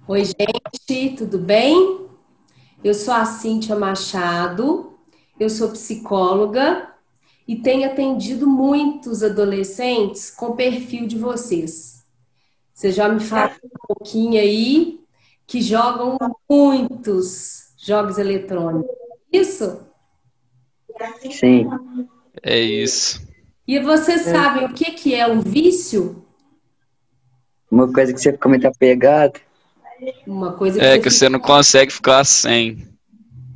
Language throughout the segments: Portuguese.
Oi, gente, tudo bem? Eu sou a Cíntia Machado, eu sou psicóloga e tenho atendido muitos adolescentes com o perfil de vocês. Você já me falou um pouquinho aí que jogam muitos jogos eletrônicos. Isso? Sim, É isso. E vocês sabem o que que é um vício? uma coisa que você fica muito apegado. Uma coisa que É você que fica. você não consegue ficar sem.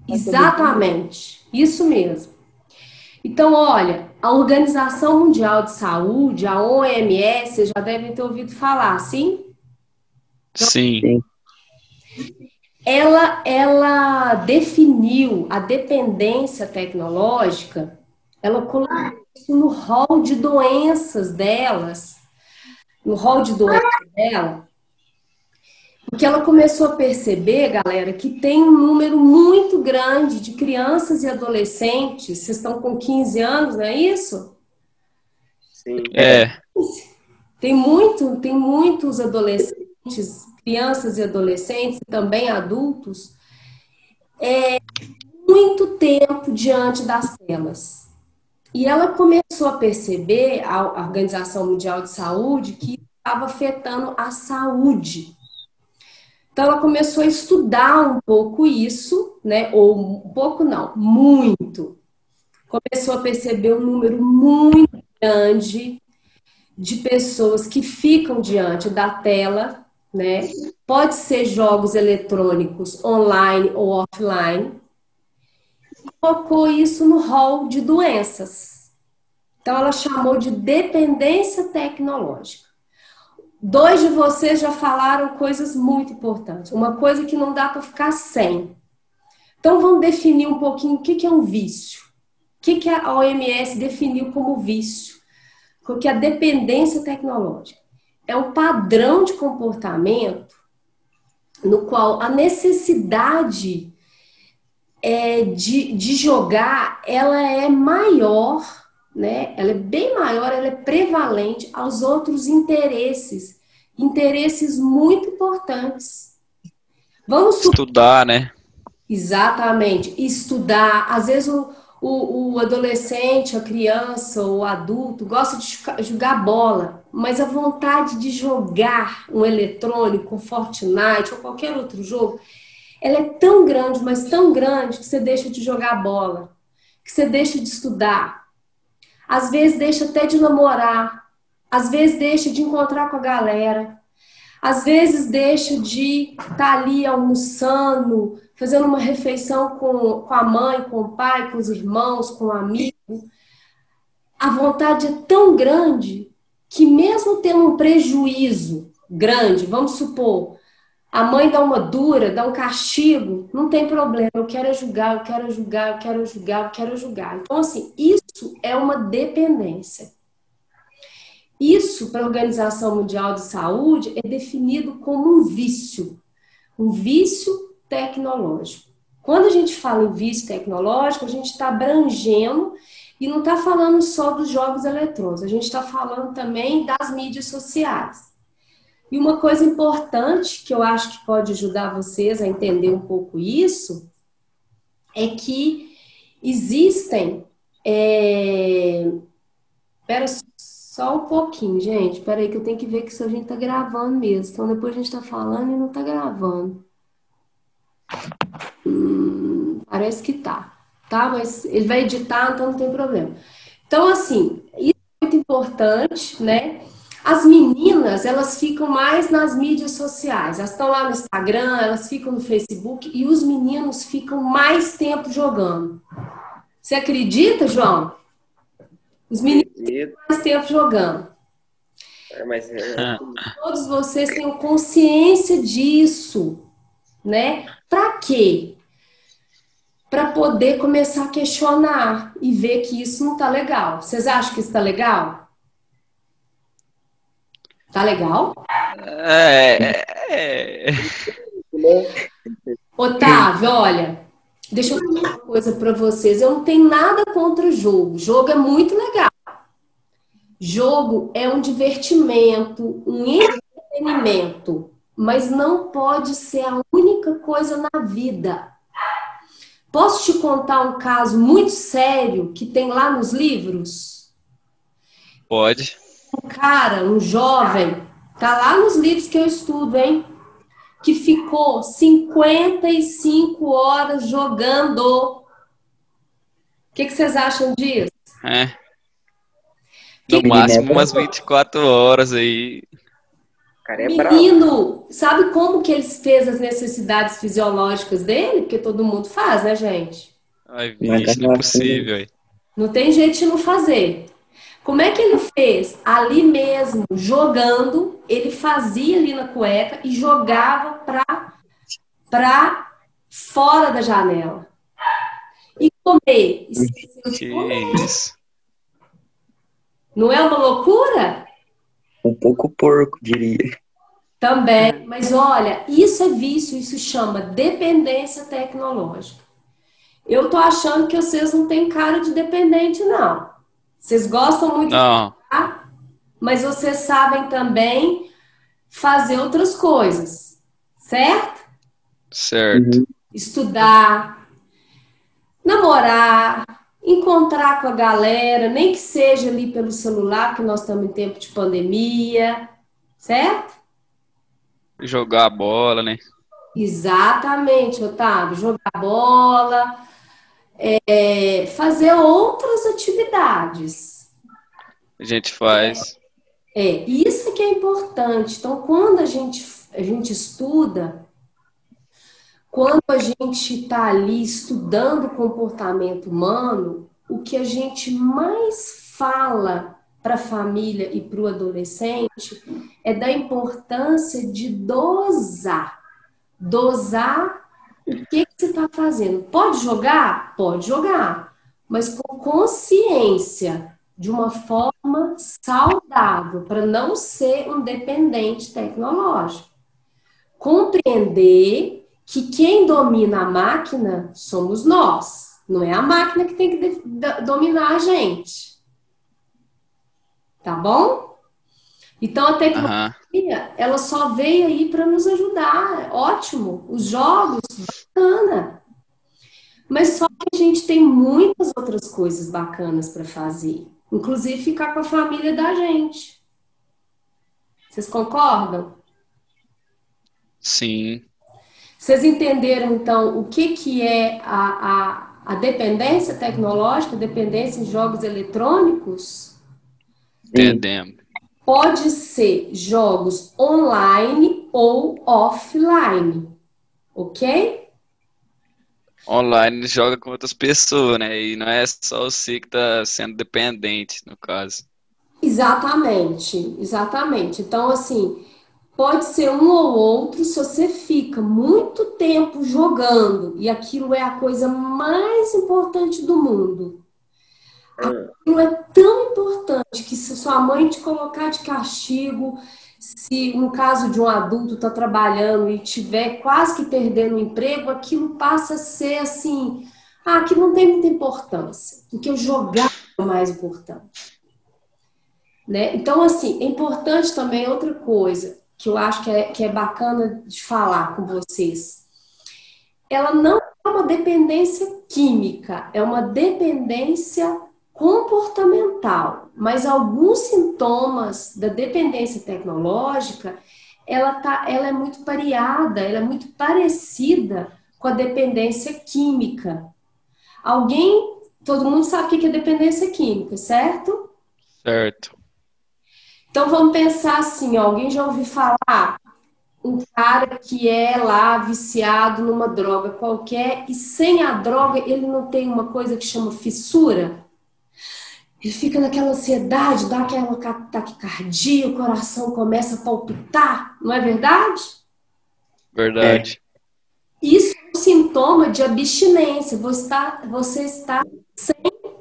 Exatamente, isso mesmo. Então, olha, a Organização Mundial de Saúde, a OMS, vocês já devem ter ouvido falar, sim? Sim. Sim, Ela definiu a dependência tecnológica, ela colocou isso no rol de doenças delas, no rol de doenças dela, porque ela começou a perceber, galera, que tem um número muito grande de crianças e adolescentes, vocês estão com 15 anos, não é isso? sim. É. Tem muitos adolescentes, crianças e adolescentes, e também adultos, muito tempo diante das telas. E ela começou a perceber, a Organização Mundial de Saúde, que estava afetando a saúde. Então ela começou a estudar um pouco isso, né? Ou um pouco não, muito. Começou a perceber um número muito grande de pessoas que ficam diante da tela, né? Pode ser jogos eletrônicos online ou offline. Colocou isso no rol de doenças. Então ela chamou de dependência tecnológica. Dois de vocês já falaram coisas muito importantes. Uma coisa que não dá para ficar sem. Então vamos definir um pouquinho o que é um vício. O que a OMS definiu como vício? Porque a dependência tecnológica é um padrão de comportamento no qual a necessidade de jogar ela é maior, né? Ela é bem maior, ela é prevalente aos outros interesses, interesses muito importantes. Vamos Estudar, né? exatamente, estudar. Às vezes o adolescente, a criança ou o adulto gosta de jogar bola, mas a vontade de jogar um eletrônico, um Fortnite ou qualquer outro jogo, ela é tão grande, mas tão grande que você deixa de jogar bola, que você deixa de estudar, às vezes deixa até de namorar, às vezes deixa de encontrar com a galera. Às vezes deixa de estar ali almoçando, fazendo uma refeição com a mãe, com o pai, com os irmãos, com o amigo. A vontade é tão grande que mesmo tendo um prejuízo grande, vamos supor, a mãe dá uma dura, dá um castigo, não tem problema, eu quero julgar, eu quero julgar, eu quero julgar, eu quero julgar. Então, assim, isso é uma dependência. Isso, para a Organização Mundial de Saúde, é definido como um vício tecnológico. Quando a gente fala em vício tecnológico, a gente está abrangendo e não está falando só dos jogos eletrônicos, a gente está falando também das mídias sociais. E uma coisa importante que eu acho que pode ajudar vocês a entender um pouco isso é que existem. Espera só um pouquinho, gente. Espera aí que eu tenho que ver que isso a gente tá gravando mesmo. Então depois a gente tá falando e não tá gravando. Parece que tá? Mas ele vai editar, então não tem problema. Então, assim, isso é muito importante, né? As meninas, elas ficam mais nas mídias sociais. Elas estão lá no Instagram, elas ficam no Facebook e os meninos ficam mais tempo jogando. Você acredita, João? Os meninos Acredito, ficam mais tempo jogando. mas Todos vocês tenham consciência disso, né? Para quê? Para poder começar a questionar e ver que isso não tá legal. Vocês acham que isso tá legal? Tá legal? É. Otávio, olha, deixa eu falar uma coisa para vocês. Eu não tenho nada contra o jogo. Jogo é muito legal. Jogo é um divertimento, um entretenimento. mas não pode ser a única coisa na vida. Posso te contar um caso muito sério que tem lá nos livros? Pode. Um cara, um jovem, tá lá nos livros que eu estudo, hein? Que ficou 55 horas jogando. O que vocês acham disso? É. Que No máximo Ele é umas bravo. 24 horas aí. O cara é bravo. menino, sabe como que ele fez as necessidades fisiológicas dele? Porque todo mundo faz, né, gente? Ai, Mas vixe, não é possível. Aí. Não tem jeito de não fazer. Como é que ele fez? Ali mesmo, jogando, ele fazia ali na cueca e jogava para fora da janela. E comer, esqueceu de Que comer. isso. Não é uma loucura? Um pouco porco, diria. Também. Mas olha, isso é vício, isso chama dependência tecnológica. Eu tô achando que vocês não têm cara de dependente, não. Vocês gostam muito de Não, jogar, mas vocês sabem também fazer outras coisas, certo? certo. Uhum. Estudar, namorar, encontrar com a galera, nem que seja ali pelo celular, que nós estamos em tempo de pandemia, certo? Jogar a bola, né? Exatamente, Otávio. Jogar bola, fazer outras atividades. A gente faz. Isso que é importante. Então, quando a gente estuda, quando a gente está ali estudando o comportamento humano, o que a gente mais fala para a família e para o adolescente é da importância de dosar. Dosar o que você está fazendo. Pode jogar? Pode jogar, mas com consciência, de uma forma saudável, para não ser um dependente tecnológico. Compreender que quem domina a máquina somos nós, não é a máquina que tem que dominar a gente. Tá bom? Então a Aham. tecnologia, ela só veio aí para nos ajudar. Ótimo, os jogos, bacana. Mas só que a gente tem muitas outras coisas bacanas para fazer, inclusive ficar com a família da gente. Vocês concordam? Sim, Vocês entenderam, então, o que é a dependência tecnológica, a dependência em jogos eletrônicos? Sim. entendemos. Pode ser jogos online ou offline, ok? Online joga com outras pessoas, né? E não é só você que tá sendo dependente, no caso. Exatamente, exatamente. Então, assim, pode ser um ou outro, se você fica muito tempo jogando e aquilo é a coisa mais importante do mundo. Aquilo é tão importante que se sua mãe te colocar de castigo, se no caso de um adulto está trabalhando e tiver quase que perdendo o emprego, aquilo passa a ser assim, aquilo não tem muita importância, porque o jogar é o mais importante, né? Então, assim, é importante também outra coisa que eu acho que é bacana de falar com vocês. Ela não é uma dependência química, é uma dependência comportamental, mas alguns sintomas da dependência tecnológica, ela é muito pareada, ela é muito parecida com a dependência química. Todo mundo sabe o que é dependência química, certo? Certo. Então vamos pensar assim, ó, alguém já ouviu falar um cara que é lá viciado numa droga qualquer e sem a droga ele não tem uma coisa que chama fissura? Ele fica naquela ansiedade, dá aquela taquicardia, o coração começa a palpitar, não é verdade? É. Verdade. Isso é um sintoma de abstinência. Você está sem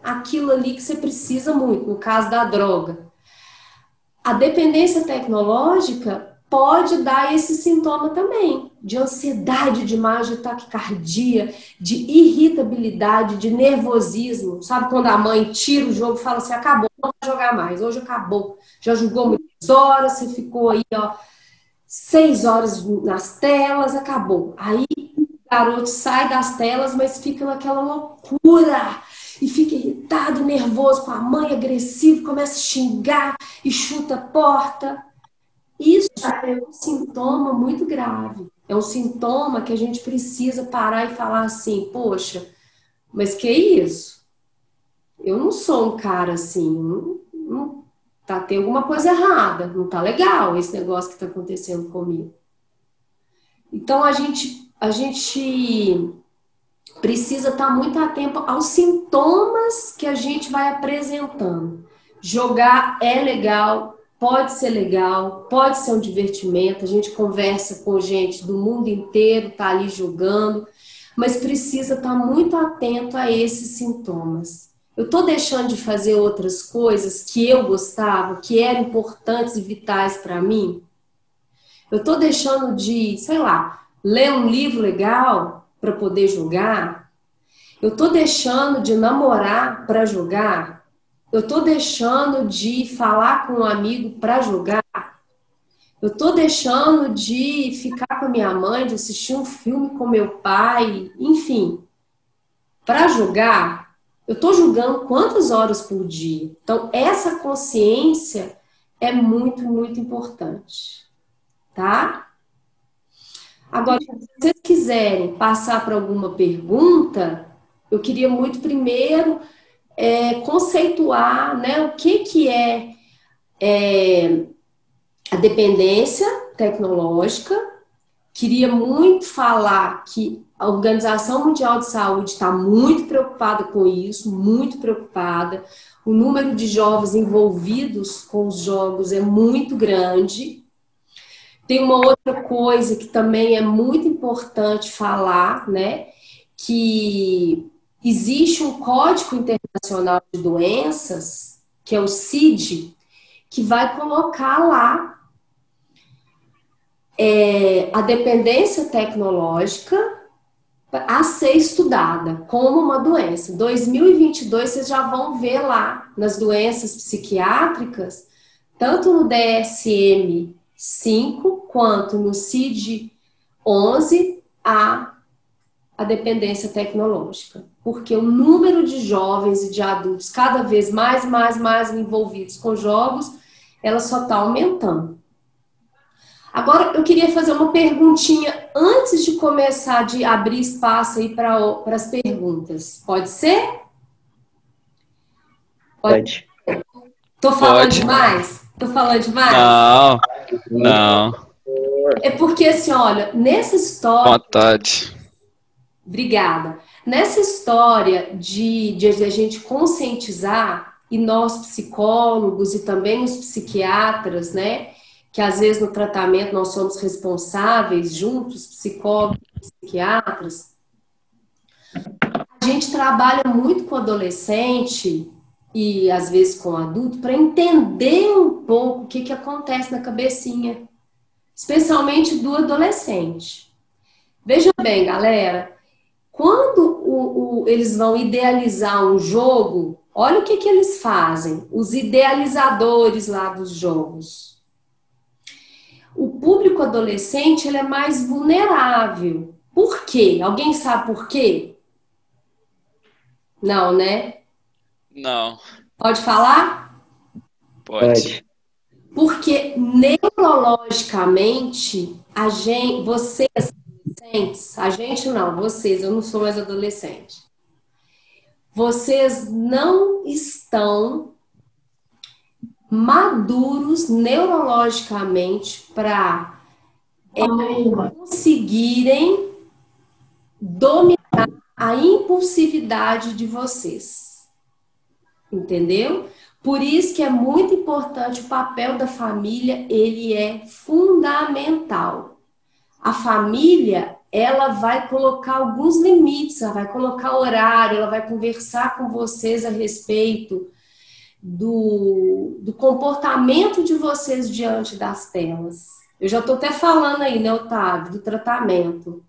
aquilo ali que você precisa muito, no caso da droga. A dependência tecnológica pode dar esse sintoma também, de ansiedade demais, de taquicardia, de irritabilidade, de nervosismo. Sabe quando a mãe tira o jogo e fala assim, acabou, não vai jogar mais, hoje acabou. Já jogou muitas horas, você ficou aí, ó, 6 horas nas telas, acabou. Aí o garoto sai das telas, mas fica naquela loucura. E fica irritado, nervoso com a mãe, agressivo, começa a xingar e chuta a porta. Isso é um sintoma muito grave. É um sintoma que a gente precisa parar e falar assim, poxa, mas que isso? Eu não sou um cara assim, tem alguma coisa errada, não tá legal esse negócio que tá acontecendo comigo. Então a gente precisa estar muito atento aos sintomas que a gente vai apresentando. Jogar é legal, pode ser um divertimento, a gente conversa com gente do mundo inteiro, tá ali jogando, mas precisa estar muito atento a esses sintomas. Eu estou deixando de fazer outras coisas que eu gostava, que eram importantes e vitais para mim? Eu estou deixando de, sei lá, ler um livro legal para poder jogar? Eu estou deixando de namorar para jogar? Eu estou deixando de falar com um amigo para jogar? Eu estou deixando de ficar com a minha mãe, de assistir um filme com meu pai, enfim, para jogar? Eu estou julgando quantas horas por dia. Então, essa consciência é muito, muito importante. Tá? Agora, se vocês quiserem passar para alguma pergunta, eu queria muito primeiro conceituar, né, o que é a dependência tecnológica. Queria muito falar que a Organização Mundial de Saúde está muito preocupada com isso, muito preocupada. O número de jovens envolvidos com os jogos é muito grande. Tem uma outra coisa que também é muito importante falar, né? Que existe um Código Internacional de Doenças, que é o CID, que vai colocar lá a dependência tecnológica a ser estudada como uma doença. Em 2022, vocês já vão ver lá nas doenças psiquiátricas, tanto no DSM-5 quanto no CID-11, a dependência tecnológica. Porque o número de jovens e de adultos cada vez mais envolvidos com jogos, ela só está aumentando. Agora, eu queria fazer uma perguntinha antes de começar de abrir espaço aí para as perguntas. Pode ser? Pode. Tô falando demais? Tô falando demais? Não. É porque, assim, olha, nessa história... Vontade. Obrigada. Nessa história de a gente conscientizar, e nós psicólogos e também os psiquiatras, né? Que às vezes no tratamento nós somos responsáveis juntos, psicólogos e psiquiatras, a gente trabalha muito com adolescente e às vezes com adulto para entender um pouco o que acontece na cabecinha, especialmente do adolescente. Veja bem, galera, quando eles vão idealizar um jogo, olha o que eles fazem, os idealizadores lá dos jogos. O público adolescente ele é mais vulnerável. Por quê? Alguém sabe por quê? Não, né? Não. Pode falar? Pode. Porque neurologicamente, vocês adolescentes, a gente não, vocês, eu não sou mais adolescente. Vocês não estão maduros neurologicamente para conseguirem dominar a impulsividade de vocês. Entendeu? Por isso que é muito importante o papel da família, ele é fundamental. A família, ela vai colocar alguns limites, ela vai colocar horário, ela vai conversar com vocês a respeito do comportamento de vocês diante das telas. Eu já estou até falando aí, né, Otávio, do tratamento.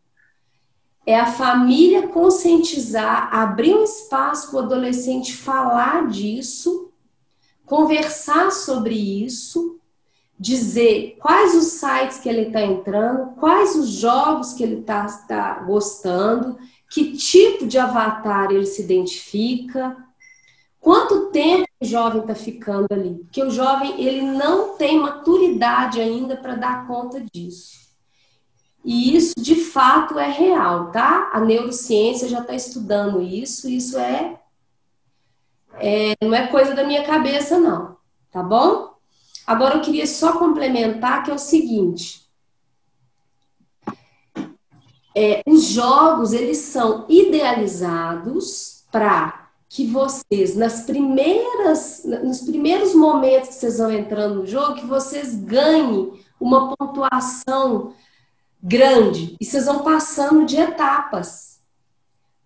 É a família conscientizar, abrir um espaço para o adolescente falar disso, conversar sobre isso, dizer quais os sites que ele está entrando, quais os jogos que ele tá gostando, que tipo de avatar ele se identifica, quanto tempo o jovem está ficando ali. Porque o jovem ele não tem maturidade ainda para dar conta disso. E isso, de fato, é real, tá? A neurociência já está estudando isso, isso não é coisa da minha cabeça, não, tá bom? Agora, eu queria só complementar que é o seguinte. Os jogos, eles são idealizados para que vocês, nos primeiros momentos que vocês vão entrando no jogo, que vocês ganhem uma pontuação grande. E vocês vão passando de etapas.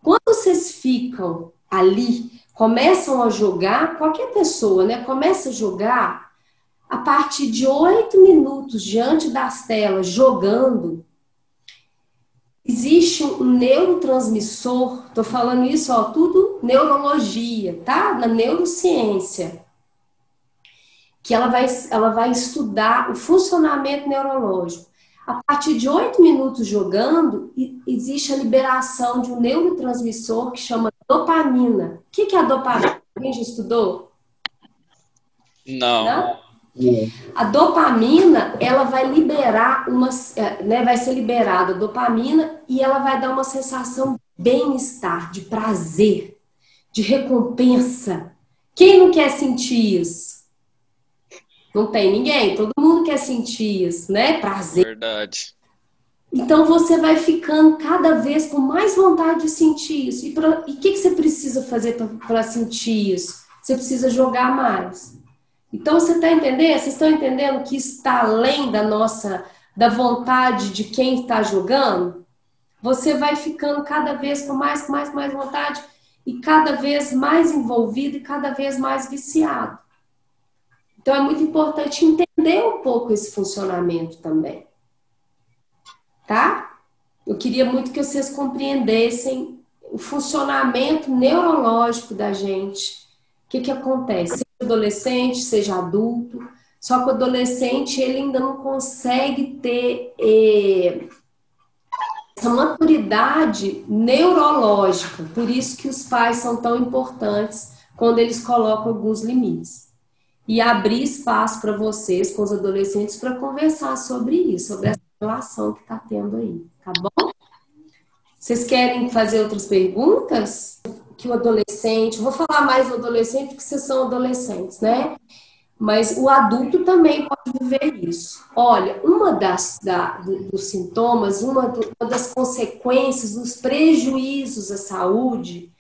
Quando vocês ficam ali, começam a jogar, qualquer pessoa, né, começa a jogar, a partir de 8 minutos diante das telas, jogando, existe um neurotransmissor, tô falando isso, ó, tudo neurologia, tá? Na neurociência, que ela vai estudar o funcionamento neurológico. A partir de 8 minutos jogando, existe a liberação de um neurotransmissor que chama dopamina. O que é a dopamina? Alguém já estudou? Não. Não? A dopamina, ela vai liberar vai ser liberada a dopamina e ela vai dar uma sensação de bem-estar, de prazer, de recompensa. Quem não quer sentir isso? Não tem ninguém, todo mundo quer sentir isso, né? Prazer. Verdade. Então você vai ficando cada vez com mais vontade de sentir isso. E o que você precisa fazer para sentir isso? Você precisa jogar mais. Então, você está entendendo? Vocês estão entendendo que isso está além da vontade de quem está jogando? Você vai ficando cada vez com mais vontade e cada vez mais envolvido e cada vez mais viciado. Então, é muito importante entender um pouco esse funcionamento também. Tá? Eu queria muito que vocês compreendessem o funcionamento neurológico da gente. O que acontece? Seja adolescente, seja adulto, só que o adolescente ele ainda não consegue ter essa maturidade neurológica. Por isso que os pais são tão importantes quando eles colocam alguns limites. E abrir espaço para vocês, com os adolescentes, para conversar sobre isso, sobre essa relação que está tendo aí, tá bom? Vocês querem fazer outras perguntas? Que o adolescente, vou falar mais do adolescente porque vocês são adolescentes, né? Mas o adulto também pode viver isso. Olha, dos sintomas, uma das consequências, dos prejuízos à saúde.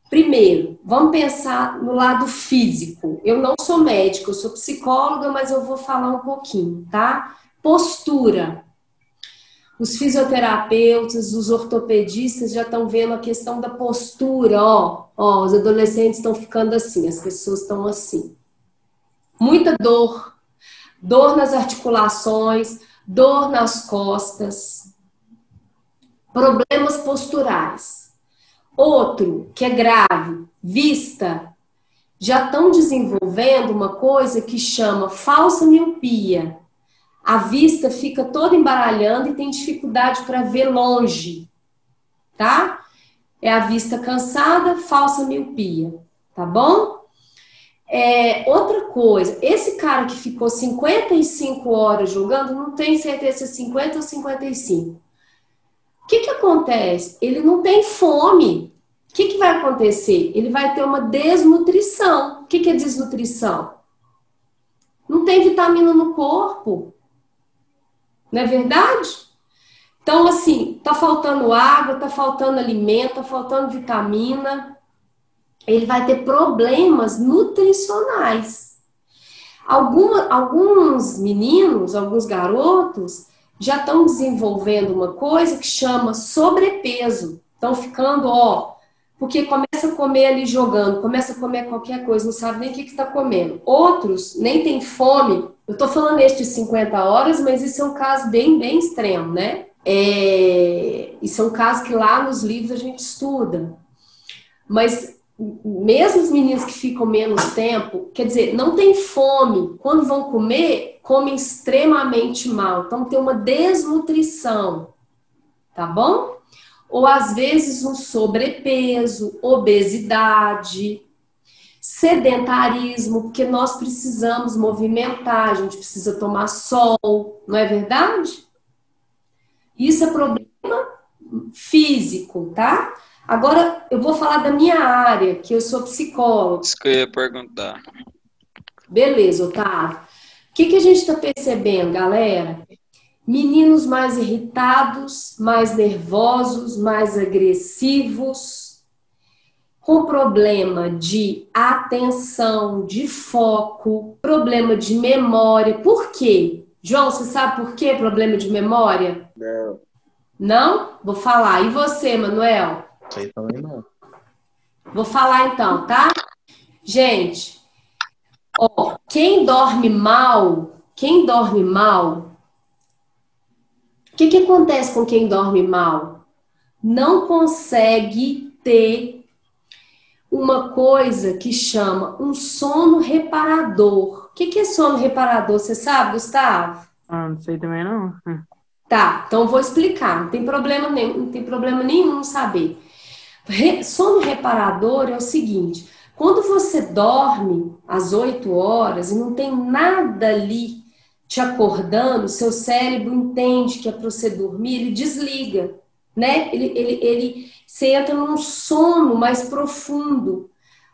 Primeiro, vamos pensar no lado físico. Eu não sou médica, eu sou psicóloga, mas eu vou falar um pouquinho, tá? Postura. Os fisioterapeutas, os ortopedistas já estão vendo a questão da postura, os adolescentes estão ficando assim, as pessoas estão assim. Muita dor nas articulações, dor nas costas, problemas posturais. Outro, que é grave, vista, já estão desenvolvendo uma coisa que chama falsa miopia. A vista fica toda embaralhando e tem dificuldade para ver longe, tá? É a vista cansada, falsa miopia, tá bom? Outra coisa, esse cara que ficou 55 horas jogando, não tem certeza se é 50 ou 55. O que acontece? Ele não tem fome. O que vai acontecer? Ele vai ter uma desnutrição. O que é desnutrição? Não tem vitamina no corpo. Não é verdade? Então, assim, tá faltando água, tá faltando alimento, tá faltando vitamina. Ele vai ter problemas nutricionais. Alguns meninos, alguns garotos, já estão desenvolvendo uma coisa que chama sobrepeso. Estão ficando, porque começa a comer ali jogando, começa a comer qualquer coisa, não sabe nem o que está comendo. Outros nem tem fome. Eu estou falando este de 50 horas, mas isso é um caso bem, bem extremo, né? Isso é um caso que lá nos livros a gente estuda. Mas mesmo os meninos que ficam menos tempo, quer dizer, não tem fome. Quando vão comer, comem extremamente mal. Então tem uma desnutrição, tá bom? Ou às vezes um sobrepeso, obesidade, sedentarismo, porque nós precisamos movimentar, a gente precisa tomar sol, não é verdade? Isso é problema físico, tá? Agora eu vou falar da minha área, que eu sou psicóloga. Isso que eu ia perguntar. Beleza, Otávio. O que a gente está percebendo, galera? Meninos mais irritados, mais nervosos, mais agressivos, com problema de atenção, de foco, problema de memória. Por quê? João, você sabe por que problema de memória? Não, Não? Vou falar. E você, Manuel? sei também não. Vou falar então, tá? Gente, ó, quem dorme mal, o que acontece com quem dorme mal? Não consegue ter uma coisa que chama um sono reparador. O que é sono reparador? Você sabe, Gustavo? Ah, não sei também não. Tá, então eu vou explicar. Não tem problema nenhum saber. Sono reparador é o seguinte: quando você dorme às 8 horas e não tem nada ali te acordando, seu cérebro entende que é para você dormir, ele desliga, né? Você entra num sono mais profundo.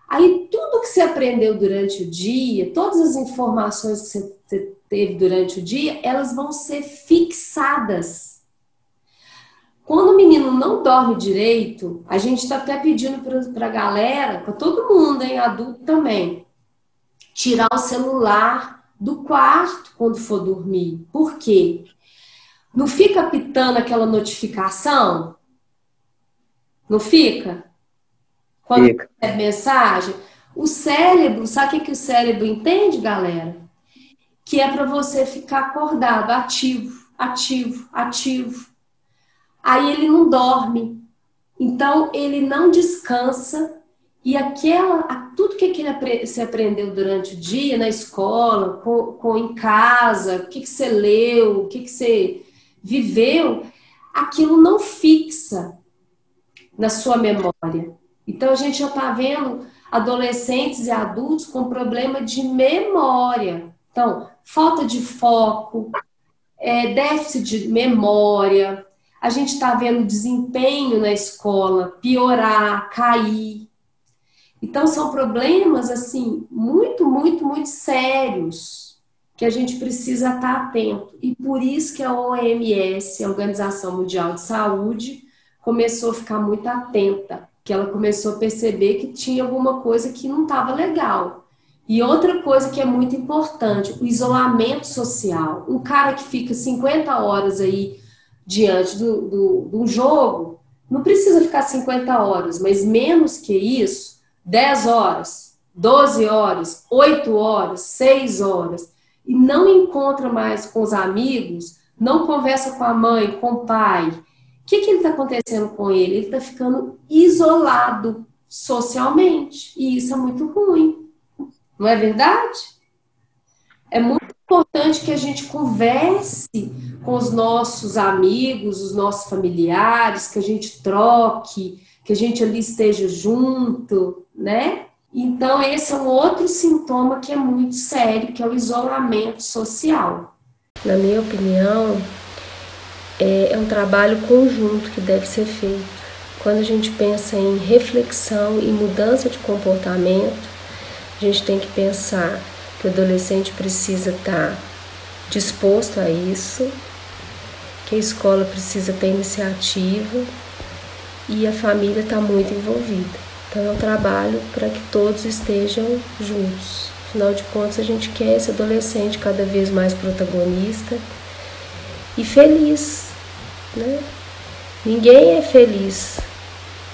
Aí tudo que você aprendeu durante o dia, todas as informações que você teve durante o dia, elas vão ser fixadas. Quando o menino não dorme direito, a gente está até pedindo para a galera, para todo mundo, hein, adulto também, tirar o celular do quarto quando for dormir. Por quê? Não fica pitando aquela notificação? Não fica? Quando Fica. recebe mensagem? O cérebro, sabe o que o cérebro entende, galera? Que é para você ficar acordado, ativo. Aí ele não dorme. Então ele não descansa. E tudo que você aprendeu durante o dia, na escola, em casa, o que você leu, o que você viveu, aquilo não fixa na sua memória. Então a gente já está vendo adolescentes e adultos com problema de memória. Então, falta de foco, déficit de memória, a gente está vendo desempenho na escola piorar, cair. Então, são problemas, assim, muito, muito, muito sérios que a gente precisa estar atento. E por isso que a OMS, a Organização Mundial de Saúde, começou a ficar muito atenta, que ela começou a perceber que tinha alguma coisa que não estava legal. E outra coisa que é muito importante, o isolamento social. Um cara que fica 50 horas aí diante do jogo, não precisa ficar 50 horas, mas menos que isso, 10 horas, 12 horas, 8 horas, 6 horas, e não encontra mais com os amigos, não conversa com a mãe, com o pai. O que ele está acontecendo com ele? Ele está ficando isolado socialmente, e isso é muito ruim. Não é verdade? É muito importante que a gente converse com os nossos amigos, os nossos familiares, que a gente troque, que a gente ali esteja junto, né? Então, esse é um outro sintoma que é muito sério, que é o isolamento social. Na minha opinião, é um trabalho conjunto que deve ser feito. Quando a gente pensa em reflexão e mudança de comportamento, a gente tem que pensar que o adolescente precisa estar disposto a isso, que a escola precisa ter iniciativa e a família está muito envolvida. Então é um trabalho para que todos estejam juntos. Afinal de contas, a gente quer esse adolescente cada vez mais protagonista e feliz, né? Ninguém é feliz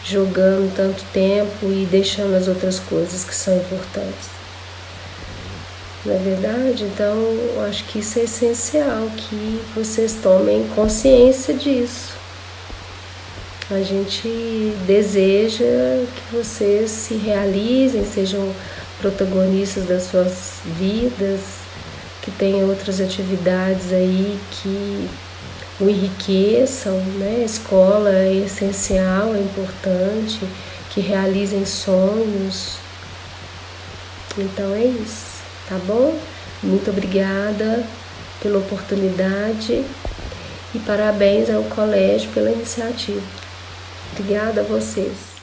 jogando tanto tempo e deixando as outras coisas que são importantes. Não é verdade? Então, eu acho que isso é essencial, que vocês tomem consciência disso. A gente deseja que vocês se realizem, sejam protagonistas das suas vidas, que tenham outras atividades aí que o enriqueçam, né? A escola é essencial, é importante, que realizem sonhos. Então é isso, tá bom? Muito obrigada pela oportunidade e parabéns ao colégio pela iniciativa. Obrigada a vocês.